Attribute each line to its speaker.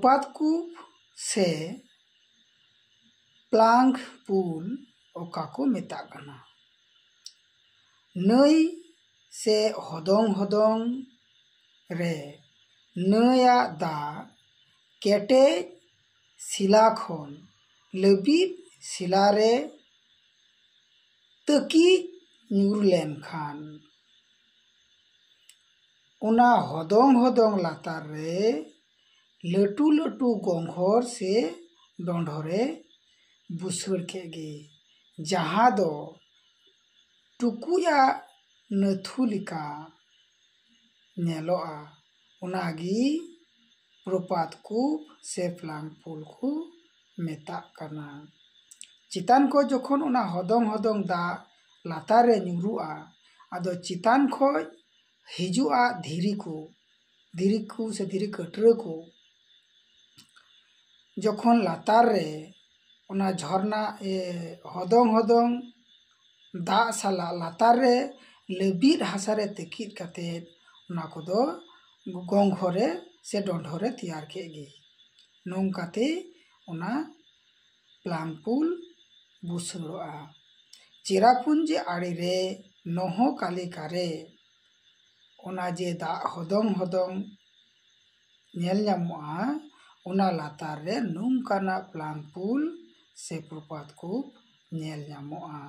Speaker 1: प्रपात कूप से प्लांग पुल ओका को मेताग कना। नई से हदोंग हदोंग रे नया दा केटेज शिला खन लबिद शिला रे तकी ᱧᱩᱨ लेनखान उना हदोंग हदोंग लातार रे लटू लटू गंघर से डोंढरे बुसड़ केगे जहाँ दो टुकुया नथु लिका नेलोआ उनागी प्रपात कूप से प्लांग पुल को मेता कना। चितान को जोखन उना हदोंग हदोंग दा लातार रे ᱧᱩᱨᱩᱜᱼᱟ आदो चितान खो हिजुआ धीरी को से धीरी कटरा को जोखन लातार रे उना झरना हदोंग हदोंग दा साला लातार रे लबिद हासा रे तकिद काते उना कोदो गंघरे से डोंढरे तैयार केगे नोंकाते उना प्लांग पुल बुसड़ोआ। चिरापुंजी आड़ी रे नहो कालिका रे उना जे दा हदोंग हदोंग नेल ᱧᱟᱢᱚᱜᱼᱟ उना लातार रे नोंकाना प्लांग पुल से प्रपात कूप नेल ᱧᱟᱢᱚᱜᱼᱟ।